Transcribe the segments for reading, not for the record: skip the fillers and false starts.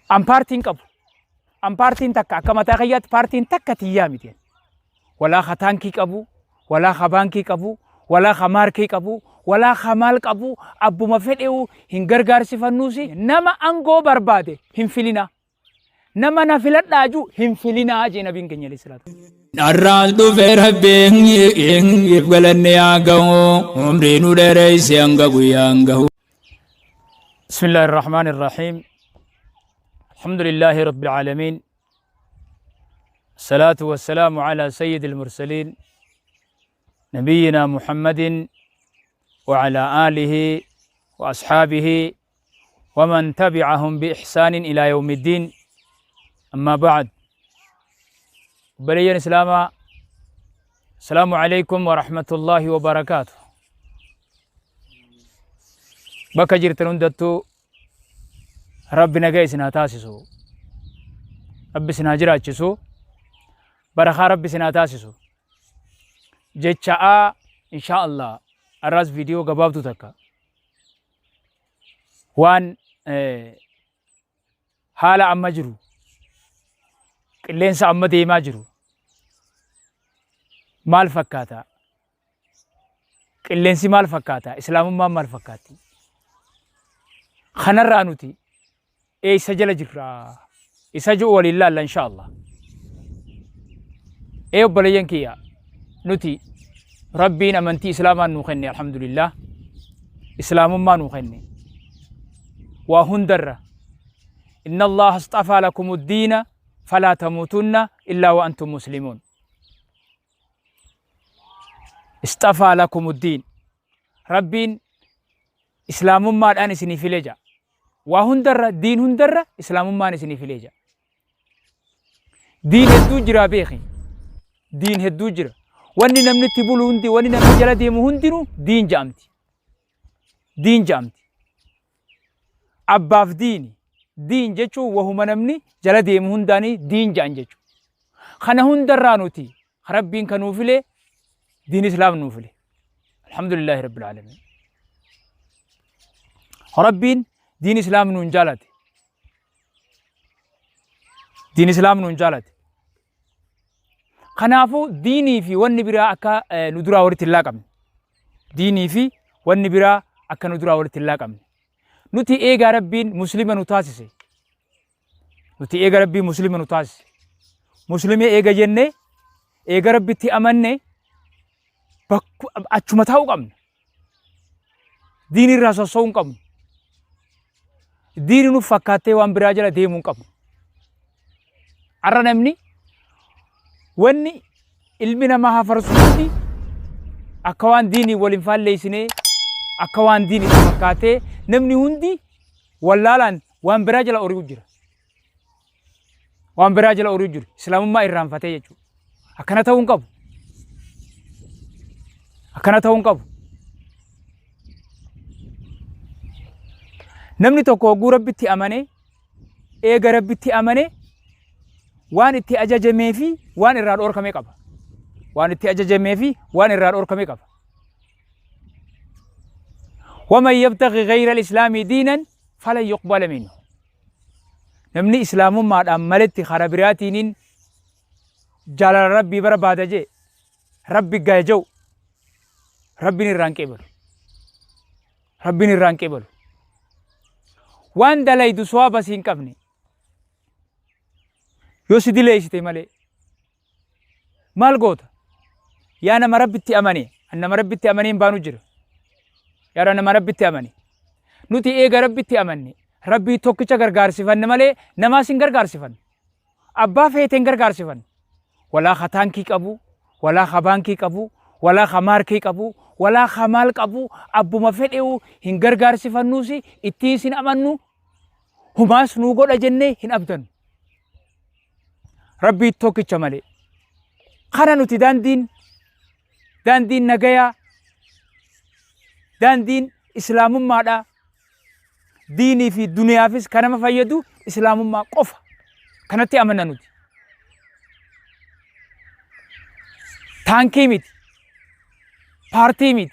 Am partiin qabu. Am partiin takka akka mataa kiyyaatti partiin takka tiyyaa miti. Walaa khatankii qabu, walaa khabaankii qabu, walaa khamaarkii qabu, walaa khamaal qabu, abbuma fedheewu hin gargaarsifannuusi nama angoo barbaade hin filina. Nama na filadhaaju hin filina jee nabiin keenya alayhi salaatu. Arraas dhufee rabbiin galanne yaa gahu umrii nu dheereyse hanga guyyaan gahu. Bismillaahi irrahmaani irrahiim. Alhamdulillahi rabbil aalamiin. الصلاة والسلام على سيد المرسلين نبينا محمد وعلى آله وأصحابه ومن تبعهم بإحسان إلى يوم الدين. أما بعد بليا إسلاما السلام عليكم ورحمة الله وبركاته. بكا جرتنون دتو ربنا قيسنا تاسسو رب سناجرات جسو برخا ربي سناتاسسو جيتشا إن شاء الله الراس فيديو قبابتو تكا وان حالة عما جرو قلينسا عما ديما جرو مال فكاتا قلينسي مال فكاتا إسلام ما مال فكاتي خنر رانوتي إي سجل جرا إسجو ولله إن شاء الله. ايو بليان كيا نتي ربنا منتي اسلاما نوخني الحمد لله اسلام ما نوخني وهندر ان الله اصطفى لكم الدين فلا تموتن الا وانتم مسلمون. اصطفى لكم الدين ربين اسلام ما الان سني فيلجا وهندر دين هندر اسلام ما نسني فيلجا دين هدو جرا بيخي دين هدو جرا واني نمني تبول هندي واني نمني جلا ديمو هندينو دين جامتي دين جامتي أباف ديني دين جيشو وهما نمني جلا ديمو هنداني دين جان جيشو خنا هندر رانوتي ربين كانوا فيلي دين إسلام نوفلي الحمد لله رب العالمين. ربين دين إسلام نونجالتي دين إسلام نونجالتي خنافو ديني في ونبرا أكا ندرا ورت الله كم ديني في ونبرا أكا ندرا ورت الله كم نتي إيه ربين مسلم نتاسسه نتي إيه ربين مسلم نتاسسه مسلم إيه جنة إيه ربي تي أمنة بق أشمتاو كم ديني الرسول كم ديني نفكاته وامبراجلا ديمون كم أرنمني واني علمنا ما هفرسوني أكوان ديني والإنفال ليسني أكوان ديني فكاته نمني هندي واللالان وان براجل أوريجر وان براجل أوريجر إسلام ما إيران فتى يجو أكنا تونكب أكنا تونكب نمني توكو غوربتي أمانة إيه غربتي أمانة وان اتي أجاجمي في وان إراد أور كمي قبا وان اتي أجاجمي في وان إراد أور كمي قبا ومن يبتغي غير الإسلام دينا فلا يقبل منه نمني إسلام ما أملت خرابراتين جلال ربي برباد جي ربي جايجو ربي نيران كبر ربي نيران كبر وان دلائي دسوا بسين كفني يوسي دي ليش تيمالي مال قوت يا أنا مربتي أماني أنا مربتي أماني بانو جرو يا أنا مربتي أماني نوتي إيه ربتي أماني ربي توكي غرغار سيفن مالي نماسين غرغار سيفن أبا فيتين غرغار سيفن ولا خطان كي كابو ولا خبان كي كابو ولا خمار كي كابو ولا خمال كابو أبو مفيديو هن غرغار سيفن نوسي إتيسين أمانو هماس نوغو لجنة هن أبدن ربي توكي چمالي خانا نوتي دان دين نغايا دان دين إسلام مادا ديني في الدنيا فيس كان ما فايدو إسلام ما قفا كانت أمنا نوتي تانكي ميت بارتي ميت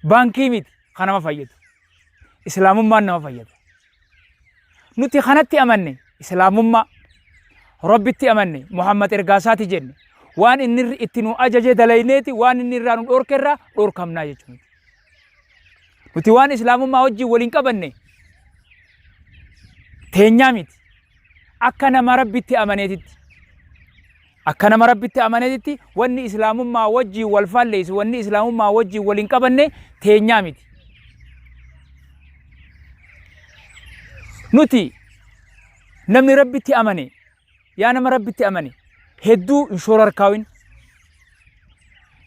بانكي ميت كان ما فايدو إسلام ما فايدو nuti kanatti amanne islaamummaa rabbitti amanne Muhammad ergaasaati jenne waan inni itti nu ajaje dalayneeti waan inni irraa nu dhorkerraa dhorkamnaa jechuudha. Nuti waan islaamummaa wajjin waliin qabanne teenyaa miti akka nama rabbitti amaneetitti. Akka nama rabbitti amaneetitti wanni islaamummaa wajjin wal faalleessu wanni islaamummaa wajjin waliin qabanne teenyaa miti. Nuti namni rabbitti amane yaa nama rabbitti amane hedduu hin shorarkaawin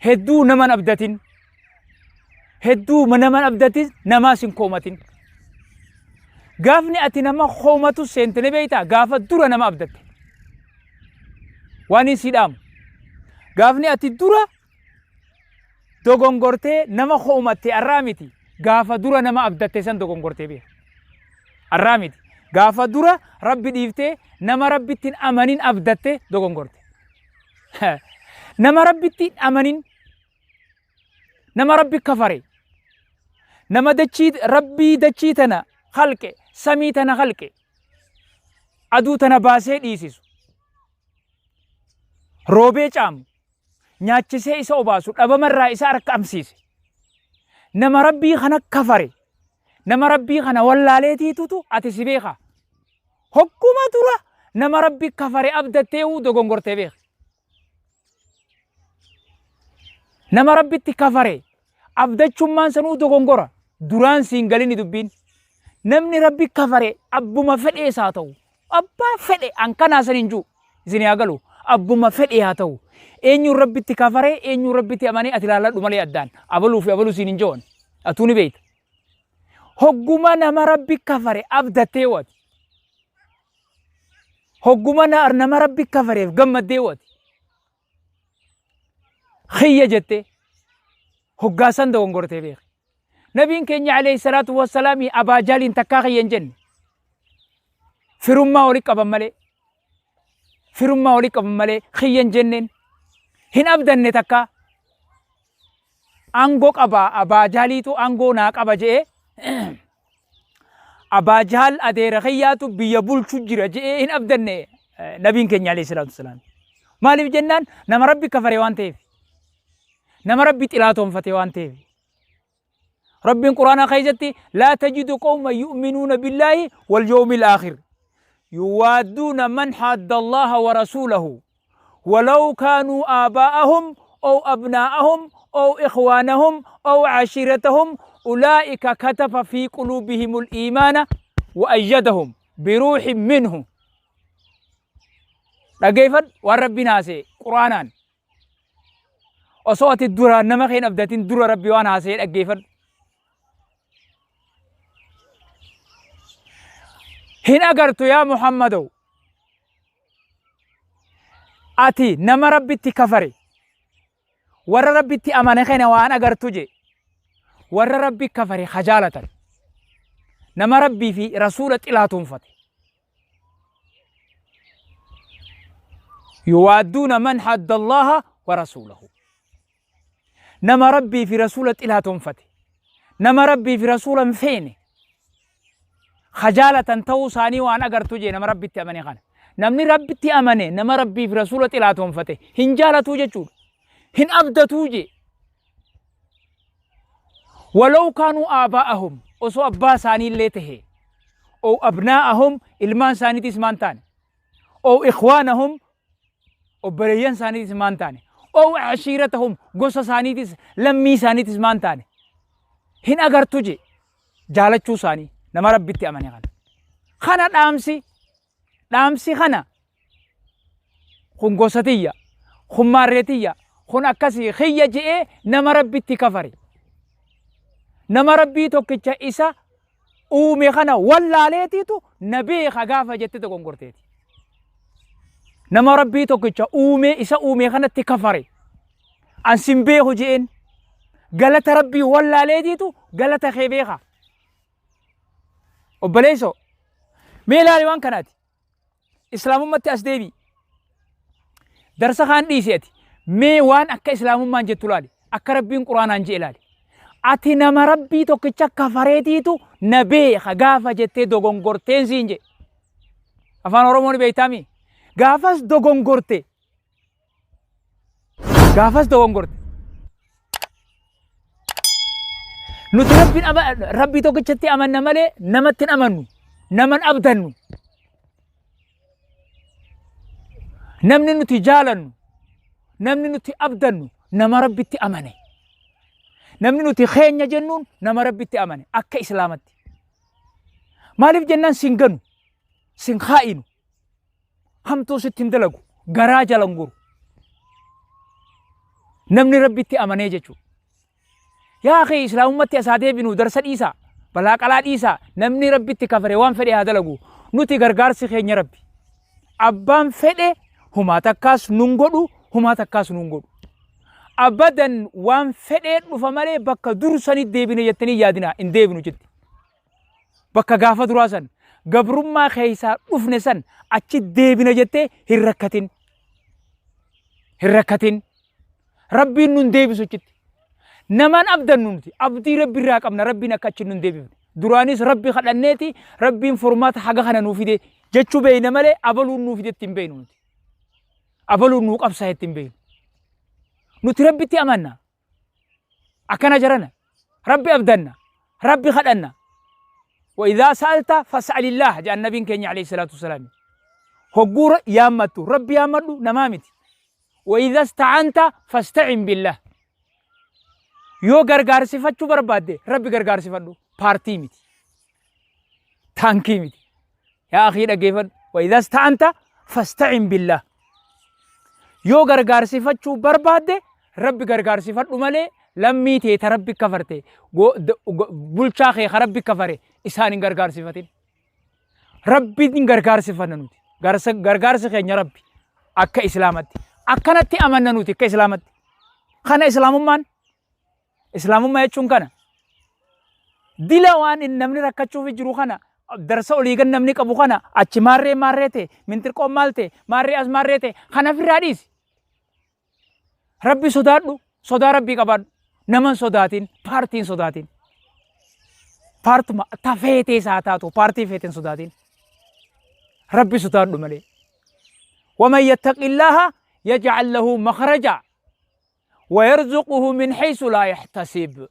hedduu naman abdatin hedduu naman abdatis namaas hin koomatin. Gaafni ati nama koomatu seentene beeyta gaafa dura nama abdatte waan hin sidhaamu. Gaafni ati dura dogongortee nama koomatte arraa miti gaafa dura nama abdatte san dogongortee beeka arraa miti gaafa dura rabbi dhiiftee nama rabbittiin amanin abdatte dogongorte. Nama rabbittiin amanin nama rabbi kafare nama rabbii dachii tana khalqe samii tana khalqe aduu tana baasee dhiisisu roobee caamu nyaachisee isa obaasu dhabamarraa isa arqamsiise nama rabbii kana kafare nama rabbii kana wallaaleetiitutu ati si beeka hokkuma dura nama rabbi kafare abdattee dogongortee beeka. Nama rabbitti kafare abdachummaan sanuu dogongora duraan siin galini dubbiin. Namni rabbi kafare abbuma fedhee isaa ta'u abbaa fedhe an kanaa san hin jiru isin haa galu abbuma fedhee haa ta'u eenyuun rabbitti kafare eenyuun rabbitti amanee ati ilaalladhu malee addaan abaluu fi abaluu siin hin jiran atuu ni beekta. Hogguma nama rabbi kafare abdattee wati hogguma nama rabbi kafareef gammaddee wati khiyya jette hoggaasan dogongortee beeka. Nabiin keenya alayhi salaatu wassalaam Abaa Jaaliin takkaa khiyyan jenne firummaa walii qaban malee khiyyan jenneen hin abdanne takkaa aangoo qaba Abaa Jaaliitu aangoo naa qaba je'ee Abaa Jaal adeera khiyyaatu biyya bulchu jira je'ee hin abdanne nabiin keenya alayhi salaatu wassalaam. Maaliif jennaan nama rabbi kafare waan ta'eef nama rabbi xilaatoonfate waan ta'eef. رب القرآن خيزتي لا تجد قوما يؤمنون بالله واليوم الآخر يوادون من حاد الله ورسوله ولو كانوا آباءهم أو أبناءهم أو إخوانهم أو عشيرتهم أولئك كتب في قلوبهم الإيمان وأيدهم بروح منه. لقيفت والرب ناسي قرآنا وصوت الدرى نمخين أبدتين درى ربي وانا سي لقيفت hin agartu yaa Muhammadu ati nama rabbitti kafare warra rabbitti amane kana waan agartu je warra rabbi kafare khajaalatan nama rabbii fi rasuula xilaatuunfate yuwaadduuna man hadda Allaha wa rasuulahu nama rabbii fi rasuula xilaatuunfate nama rabbii fi rasuula hin feene خجالة تو ساني وأنا أقرتو جي نما ربي تأمني خان نمني ربي تأمني نما ربي في رسولة إلاتهم فتح هن جالة توجي چول هن أبدا توجي ولو كانوا آباءهم وسو أبا ساني اللي تهي أو أبناءهم إلمان ساني تسمان تاني أو إخوانهم أو بريان ساني تسمان تاني أو عشيرتهم قصة ساني تس لمي ساني تسمان تاني هن أقرتو جي جالة چو ساني nama rabbitti amane kana dhaamsi kana kun gosatiyya kun maarretiyya kun akkasii khiyya je'ee nama rabbitti kafare nama rabbii tokkicha isa uume kana wallaaleetiitu na beeka gaafa jette dogongorteeti. Nama rabbii tokkicha uume isa uume kanatti kafare an sin beeku je'een galata rabbii wallaaleetiitu galata kee beeka. Obboleeso mee ilaali waan kanaati islaamummaatti as deebi darsa kaan dhiisi ati mee waan akka islaamummaan jettu ilaali akka rabbiin quraanaan jee ilaali ati nama rabbii tokkicha kafareetiitu na beeka gaafa jettee dogongorteen siin je afaan oromoon beeytaami gaafas dogongorte nuti rabbii tokkichatti amanna malee namatti hin amannu naman abdannu namni nuti jaalannu namni nuti abdannu nama rabbitti amane namni nuti keenya jennuun nama rabbitti amane akka islaamatti maaliif jennaan sin ganu sin kaa'inu hamtuu sitti hin dalagu garaa jalan guru namni rabbitti amanee jechuudha yaa akhi islaamummatti asaa deebinu darsa dhiisaa balaa qalaa dhiisaa namni rabbitti kafare waan fedhe haa dalagu nuti gargaarsi keenya rabbi abbaan fedhe humaa takkaas nun godhu humaa takkaas nun godhu abadan waan fedhe dhufa malee bakka dursanii deebine jettanii yaadina hin deebinu jetti bakka gaafa duraa san gabrummaa keessaa dhufne san achi deebine jettee hin rakkatin rabbiin nun deebisu jetti naman abdannu nuti abdii rabbi irraa qabna rabbiin akka achi nun deebifne duraanis rabbi kadhanneeti rabbiin furmaata haga kana nuu fide jechuu beeyna malee abaluun nuu fidetti hin beeynu nuti abaluun nuu qabsaa'etti hin beeynu nuti rabbitti amanna akkana jarana rabbi abdanna rabbi kadhanna وإذا سألت فاسأل الله جاء النبي كenya عليه الصلاة والسلام هجور يامتو ربي يامتو نمامتي وإذا استعنت فاستعن بالله يو غرغار صفاتو برباده ربي غرغار صفاتو بارتي متي تانكي متي يا أخي دغيفن وإذا استعنت فاستعن بالله يو غرغار صفاتو برباده ربي غرغار صفاتو مالي لمي تي تربي كفرتي بولشا خي ربي كفري إسان غرغار صفاتين ربي غرغار صفاتن غرغار خي ربي أكا إسلامتي أكنتي أمنا نوتي كإسلامتي خنا إسلام ما يجون كنا دلوان إن نمني ركّتشوا في جرو خنا درس أوليغن نمني كابو خنا أتش مارة من تركو مالته مارة أز مارة خنا في راديس ربي صدار ربي كبار نمن صداتين بارتين صداتين بارت ما تفيتي ساتاتو بارتي فيتين صداتين ربي صدار ملي ومن يتق الله يجعل له مخرجا ويرزقه من حيث لا يحتسب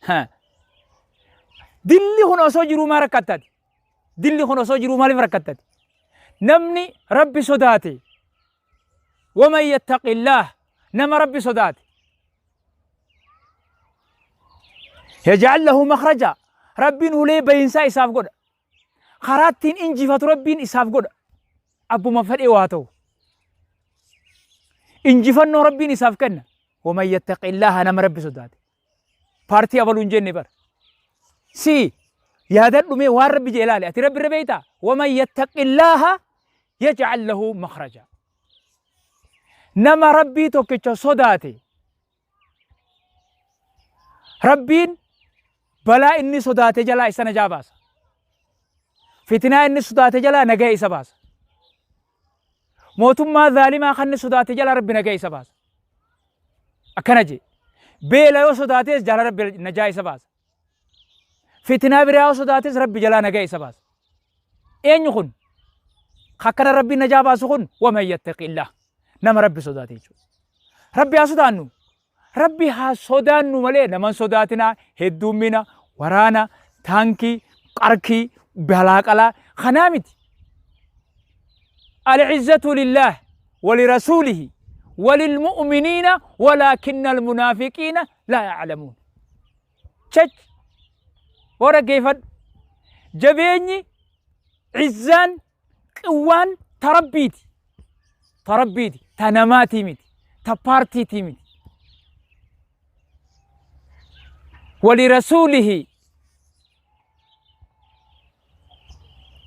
ها دلي هنا سوجرو ما ركتت دلي هنا سوجرو ما ركتت نمني ربي صداتي ومن يتق الله نما ربي صداتي يجعل له مخرجا ربي نولي بينسا إساف قد خراتين إنجفت ربين إساف قد أبو مفرئ واتو إنجفنو ربين إساف كنا ومن يتق الله نما ربي صداتي بارتي أولون جنة بر سي يادر لمي وار ربي جلالي أتي ربي ربيتا ومن يتق الله يجعل له مخرجا نما ربي توكيتشو صداتي ربين بلا إني صداتي جلا إسانا جاباس فتنا إني صداتي جلا نجاي سباس موتم ما ظالما خن صداتي جلا ربي نجاي سباس أكنجي بلا يو صداتي جلا ربي نجاي سباس فتنا برياو صداتي ربي جلا نجاي سباس إين يخون خكنا ربي نجاباس خون ومن يتق الله نما ربي صداتي ربي أصدانو ربي ها صدانو ملي نمان صداتنا هدومنا ورانا تانكي قركي بهلاقلا خنامتي العزة لله ولرسوله وللمؤمنين ولكن المنافقين لا يعلمون تشج ورا كيف جبيني عزان قوان تربيتي تنماتي ميتي تبارتي تيميتي ولرسوله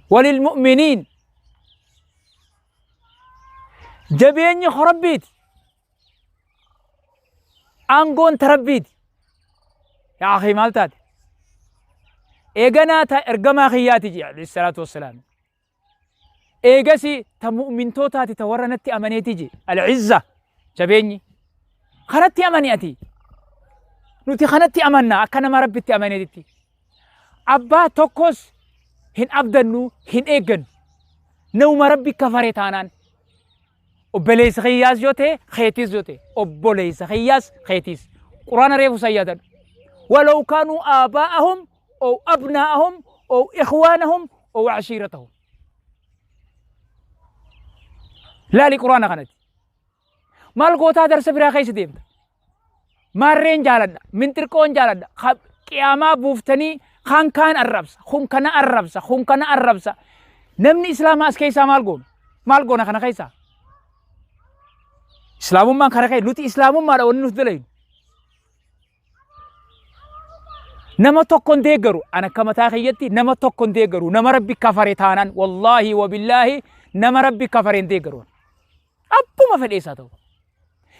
وللمؤمنين جبيني خربيتي أنقون تربيتي يا أخي مالتات إيغانا تا إرقما خياتي عليه الصلاة والسلام إيغاسي تمؤمن توتاتي تورنتي أمانيتي العزة جبيني خنتي أمانيتي نوتي خنتي أمانا أكنا ما ربيتي أمانيتي أبا توكوس هن أبدنو هن إيغن نوم ربي كفرت عنان وبليس خياس جوته خيتيس جوته وبليس خياس خيتيس قرآن ريفو سيدا ولو كانوا آباءهم أو أبناءهم أو إخوانهم أو عشيرتهم لا لقرآن قنات مال قوتا درس برا خيس ديمت مارين جالد من تركون جالد قياما بوفتني خان كان الربس خون كان الربس خون كان الربس نمني إسلام أسكيسا مال قونا خنا خيسا إسلام ما خنا خيس نوتي إسلام ما رأوني نوتي نما توكون ديغرو أنا كما تاخيتي نما توكون ديغرو نما ربي كفرتانان والله وبالله نما ربي كفرين ديغرو أبو ما في الإساتو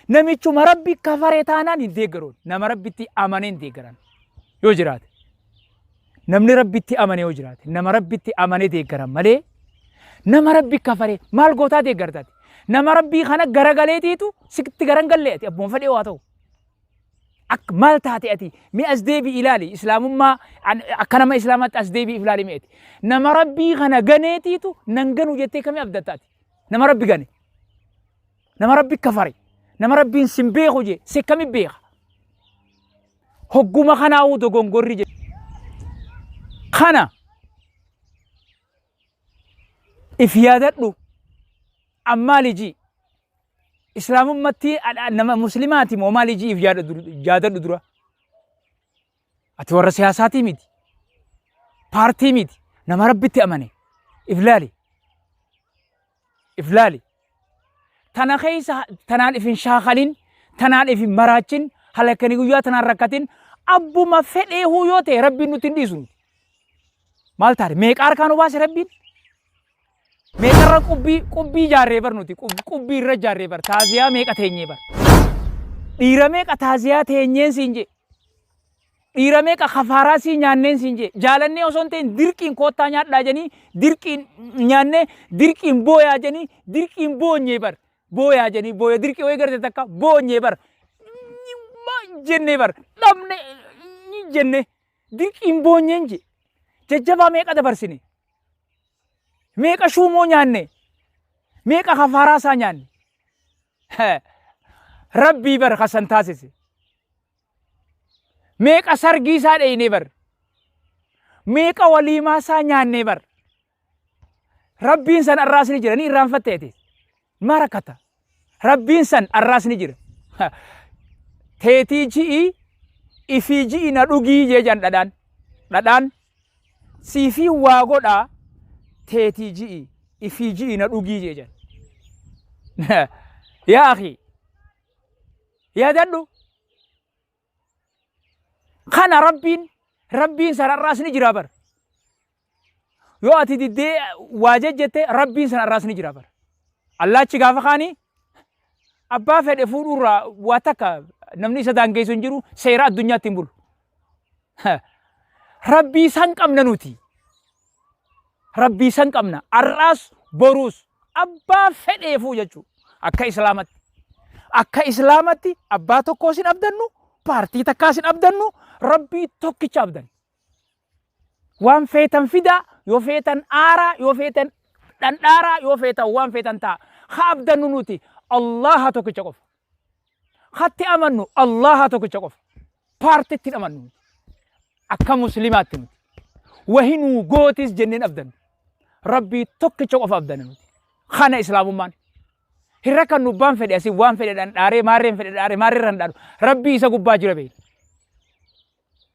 نمي چو مربي كفرتانان ديغرو نما ربي تي أمانين ديغران يوجرات نمني ربي تي أماني يوجرات نما ربي تي أماني ديغران مالي نما ربي كفري مال غوتا ديغرتات نما ربي خانا غرغليتي تو سكت غرنغليتي أبو ما في الإواتو مال تاتي أتي مي أسديبي إلالي إسلام ما أكنا ما إسلامات أسديبي إفلالي ميتي نما ربي خنا غنيتي تو ننغنو جتي كمي أبدتاتي نما ربي غني نما ربي كفري نما ربي سمبيخو جي سكمي بيخ هقوما خنا أو دوغونغوري جي خنا إفيادات له أمالي جي إسلام متي نما مسلماتي مومالي جي جادر درا أتورا سياساتي ميدي بارتي ميدي نما ربي تأمني إفلالي تنا خيسا تنال إفين شاخلين تنال إفين مراجين هلكني قويا تنال ركتين أبو ما فلي هو يوتي ربي نتنديسون مال تاري ميك أركانو باس ربي ميكر قبي جاري بر نوتي قبي رجاري بر تازيا ميك أتهني بر ديرا ميك أتازيا تهنين سينجي ديرا ميك خفارا سي نيانين سينجي جالني وسنتين ديركين كوتا نيات لاجني ديركين نياني ديركين بويا جني ديركين بو نيبر بويا جني بويا ديركي ويغر تكا بو نيبر ما جني بر نمني جني ديركين بو نينجي ججبا ميك أدبر سيني ميكا شومو نياني ميكا خفاراسا نياني ربي بر خسن تاسيسي ميكا سرگيسا ديني بر ميكا وليما سا نياني بر ربي انسان الراس نجر ني ران فتيتي ماركتا ربي انسان الراس نجر تيتي جي إفي جي ندوغي جيجان دادان سيفي واغودا تيتي جي إفي جي ندوغي جيجان يا أخي يا دادو خانا ربين سر الراس نجرابر يو أتي دي واجد جتة ربين سر الراس نجرابر الله تشغاف خاني أبا فد فورورا واتكا نمني سدان جيسون جرو سيرا الدنيا تنبول ربي سانكم ننوتي ربي سانكمنا الراس بروس أبا فد فوجو أكا إسلامتي أبا توكوسين أبدنو بارتي تكاسين أبدنو ربي توكيش أبدن وان فيتن فدا يو فيتن آرا يو فيتن دارا يو فيتن وان فيتن تا خابدنو نوتي الله توكيش قف خاتي أمنو الله توكيش قف بارتي تين أمنو أكا مسلمات نوتي وهنو غوتيس جنين أبدن ربي توكيش قف أبدن نوتي خانا إسلام مان هركا نوبان فدي أسي وان فدي داري مارين فدي داري مارين رندارو ربي إسا قباج ربي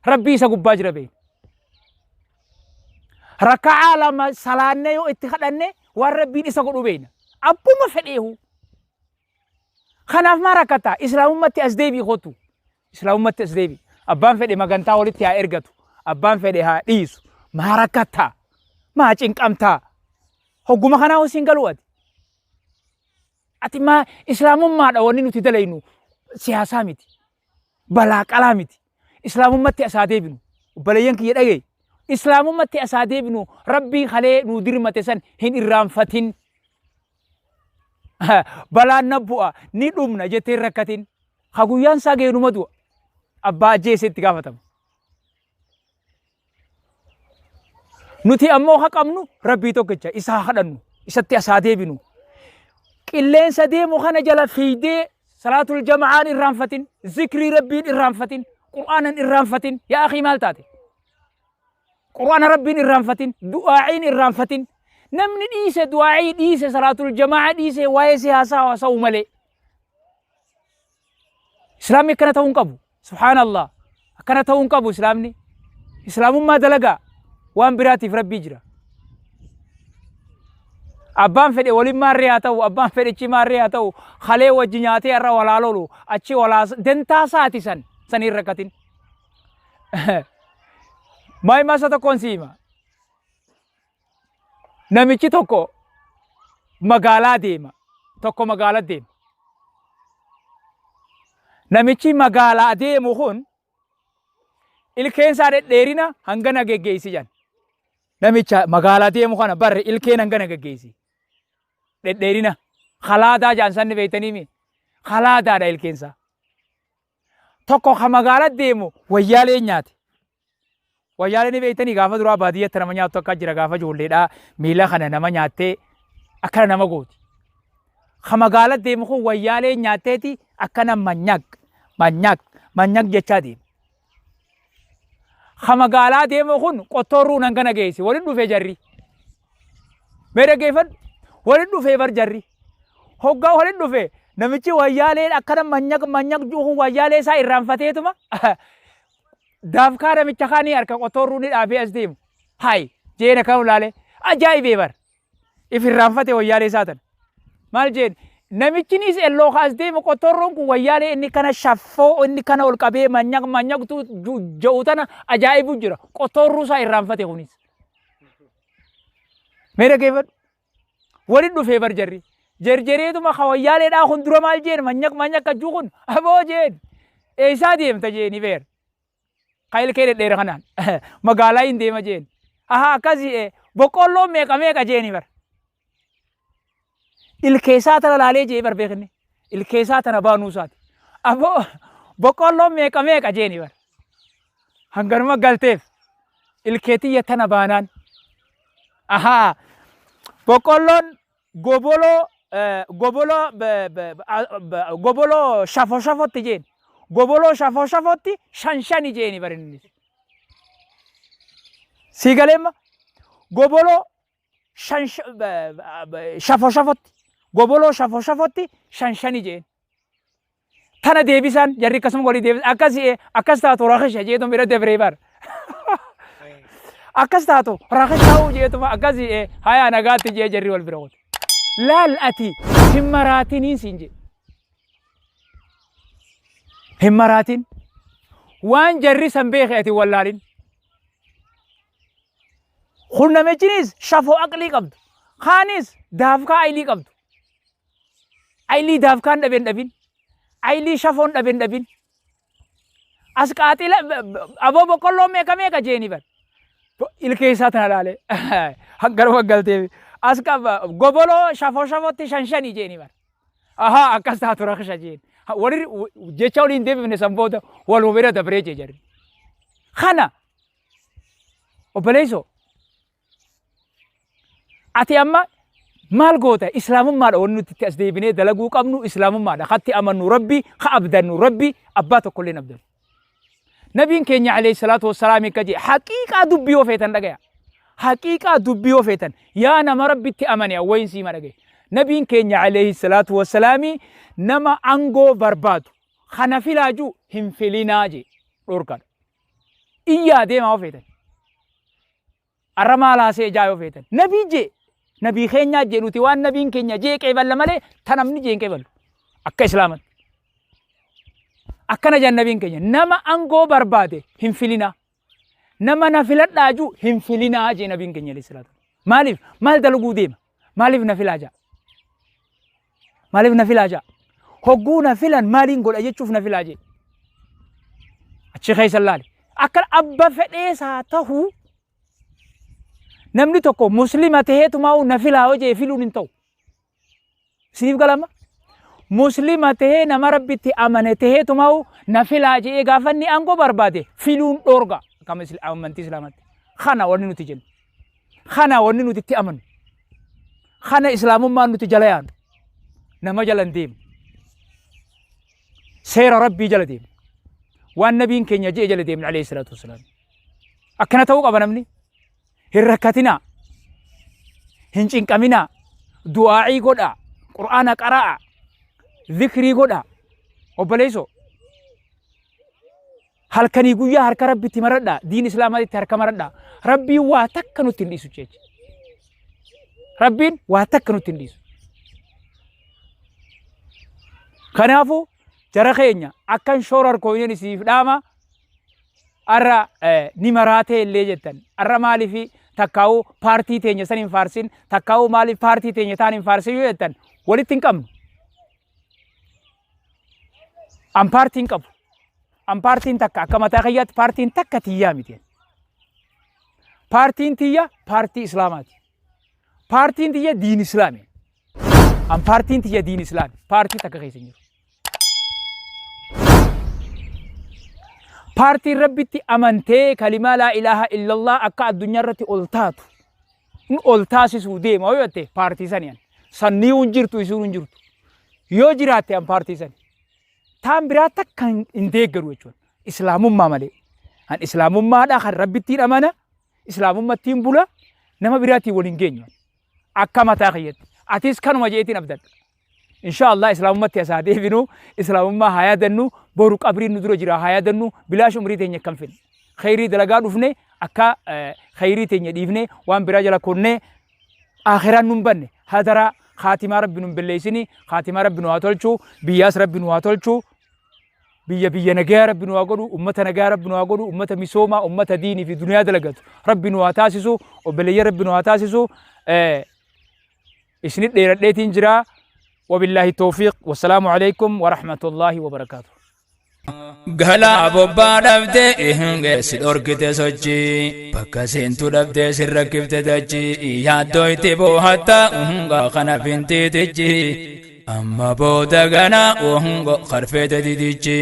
ربي إسا قباج ربي ركعة لما سلانة يو اتخذني والربي إسا قلو بين أبو ما فديه خناف ما ركتا إسلام أمتي أسديبي خوتو إسلام أمتي أسديبي أبان فدي مغانتا ولتي ها إرغتو أبان فدي ها إيسو ما ركتا ما چنك أمتا هقو ما خناو سنگلوات أتي ما إسلام ما داوني نوتي دلينو سياسة ميتي بلاك علامتي إسلام أمتي أساديبنو وبلايان كي يدعي إسلام أمتي أساديبنو ربي خلي نودير متسن هن إرام فتن بلا نبوء ندومنا جتير ركتين خاقويان ساقه نمدو أبا جيسي تقافتم نوتي أمو حق أمنو ربي توقجا إسا خدنو isatti asaa deebinu qilleensa deemu kana jala fiidee salaatul jama'aan irraanfatin zikrii rabbiin irraanfatin qur'aanan irraanfatin yaa akhi maal taate qur'aana rabbiin irraanfatin du'aa'iin irraanfatin namni dhiise du'aa'ii dhiise salaatul jama'aa dhiise waa'ee siyaasaa haasa'u malee islaamni akkana ta'uu hin qabu subhaanallah akkana ta'uu hin qabu islaamni islaamummaa dalagaa waan biraatiif rabbii jira abbaan fedhe waliin maarree haa ta'u abbaan fedhichi maarree haa ta'u halee wajji nyaatee irra walaa lolu achi walaa dantaa saati san hin rakkatin maay masa tokkoon siima namichi tokko magaalaa deema tokko magaalaa deema namichi magaalaa deemu kun ilkeensaa dhedheerina hangana geggeessi jan namicha magaalaa deemu kana barre ilkeen hangana geggeessi dhedheerina halaadaa jaan sanni beeytaniimi halaadaadha ilkeensaa tokko ka magaalaa deemu wayyaalee nyaate wayyaalee ni beeytanii gaafa duraa baadiyyatti nama nyaattu akka jira gaafa ijoolleedhaa miila kana nama nyaattee akkana nama gooti ka magaalaa deemu kun wayyaalee nyaatteeti akkana manyak jechaa deema ka magaalaa deemu kun qottoorruu hangana geessi walin dhufee jarri mee dhaggeeffadhu walin dhufee bar jarri hoggaa walin dhufee namichi wayyaalee akkana manyak juuhun wayyaalee isaa irraanfateetuma daafkaa namicha kaanii harka qottoorruu ni dhaabee as deemu hayi jeena kan ulaalee ajaa'ibee bar if irraanfate wayyaalee isaa tan maal jeen namichinis elloo kaas deemu qottoorroon kun wayyaalee inni kana shaffoo inni kana ol qabee manyaktu ja'u tana ajaa'ibu jira qottoorruu isaa irraanfate kunis mee dhaggeeffadhu walin dhufee bar jarri jarjareetuma ka wayyaaleedhaa kun dura maal jeen manyak kajjuu kun aboo jeen eessaa deemta jeeni beer ka ilkee dhedheera kanaan magaalaa hin deema jeen aha akkasii boqqolloo meeqa jeeni bar ilkeessaa tana laalee jee bar beekne ilkeessaa tana baanuu isaati aboo boqqolloo meeqa jeeni bar hanganuma galteef ilkeetiyya tana baanaan aha boqqolloon goboloo shafo jeen goboloo shafo shan jeeni bar inni siigaleemma goboloo shafotti goboloo shafotti shan jeen tana deebisan jarri akkasuma walii deebisan akkas taatu rakhisha jeetuma bira dabree bar akkas taatu rakhishaa'uu jeetuma akkasii haya nagaatti jee jarri wal bira qote laal ati hin maraatiniin siin jee hin maraatin waan jarri san beeke ati wallaalin kun namichinis shafoo aqlii qabdu kaanis daafkaa aylii qabdu aylii daafkaan dhabin aylii shafoon dhabin as qaaxila aboo boqqolloo meeqa jeeni bar ilkeessaa tana laale hangaruma galteef as goboloo shafotti shan jeeni bar aha akkas taatu rakhisha jeen wali jecha waliin deebifne san booda waluma bira dabree jee jarri kana obboleessoo ati amma maal goota islaamummaadha wanni nuti itti as deebinee dalaguu qabnu islaamummaadha katti amannu rabbi ka abdannu rabbi abbaa tokkolleen abdannu nabiin keenya alayhi salaatu wassalaam kaje haqiiqaa dubbii ofeetan dhagaya haqiiqaa dubbii ofeetan yaa nama rabbitti amane awwayin siima dhagaye nabiin keenya alayhi salaatu wassalaam nama angoo barbaadu kana filaaju hin filinaa je dhorkadha iyyaa deemaa ofeetan arramaa laasee jaayoo ofeetan nabii je nabii keenya je nuti waan nabiin keenya je qeeballa malee tanamni je qeeballu akka islaamatti akkana jan nabiin keenya nama angoo barbaade hin filina nama na filadhaaju hin filina je nabiin keenya alayhi salaatu maaliif maal dalaguu deema maaliif na filaaja hogguu na filan maaliin godha jechuuf na filaaje achi keessa laali akka abba fedheesaa tahuu namni tokko muslima taheetumaa na filaa hojee filuun hin ta'u siif galama muslima tahee nama rabbitti amane taheetumaa na filaa jee gaafanni angoo barbaade filuun dhorga kama amantii islaamatti kana wanni nuti jennu kana wanni nuti itti amanu خنا إسلام ما نتجليان نما جلن ديم سير ربي جل ديم والنبي كن يجي جل ديم عليه الصلاة والسلام أكنا توقع بنمني هركتنا هنشين كمنا دعائي قدا قرآن قراءة ذكري قدا وبليسو هل كان يقول يا هرك ربي تمردا دين إسلام هذه تهرك مردا ربي واتكنو تنديسو تيج ربي واتكنو تنديسو كنافو جرخينيا أكن شورر كويني نسيف داما أرى نمراته اللي جتن أرى مالي في تكاو بارتي تيني سنين فارسين تكاو مالي بارتي تيني تانين فارسين جتن ولي تنكم أم بارتين كم أم بارتين تكا كما تغيّت بارتين تكا تيا ميتين بارتين تيا بارتي إسلامات بارتين تيا دين إسلامي أم بارتين تيا دين إسلامي بارتي تكا غيسين بارتي ربتي أمنتي كلمة لا إله إلا الله أكا الدنيا رتي أولتاتو إن أولتاسي سودي ما يوتي بارتي سنيان سني ونجرتو يسور ونجرتو يو جراتي أم بارتي سني تام براتك كان إنديك جروجون إسلام ما ملي أن إسلام ما ده خر ربتي أمانة إسلام ما تيم بولا نما براتي ولينجينيون أكا ما تاخيت أتيس كانوا مجيتين أبدا إن شاء الله إسلام ما تيساده بينو إسلام ما حياة دنو بورك أبرين ندرو جرا حياة دنو بلاش عمري تيني كم فين خيري دلقان وفني أكا خيري تيني ديفني وان براجلا كوني آخران نمبني هذا خاتمة ربنا بالليسني خاتمة ربنا واتولشو بياس ربنا واتولشو بيا نجار ربنا واقولوا أمة نجار ربنا واقولوا أمة مسومة أمة ديني في الدنيا دلقت ربنا واتاسسو وبلي ربنا واتاسسو إسنيد ليرتين جرا وبالله التوفيق والسلام عليكم ورحمة الله وبركاته Gala bobba dhabde ehinge sidorkite sochi bakka seentu dhabde sirrakkifte dachi yaaddoyti boohatta uhunga kana fintitichi amma booda gana uhungo karfeete didichi